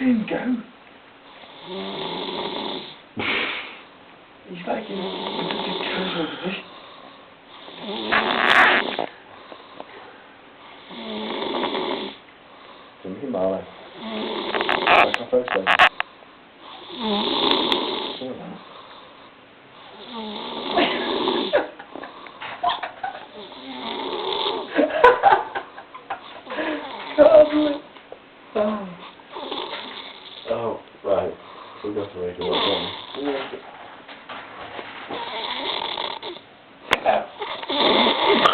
him go. He's like in a casual position. Look at Marlow. That's my first one. Oh, right. We've got to make a lot more.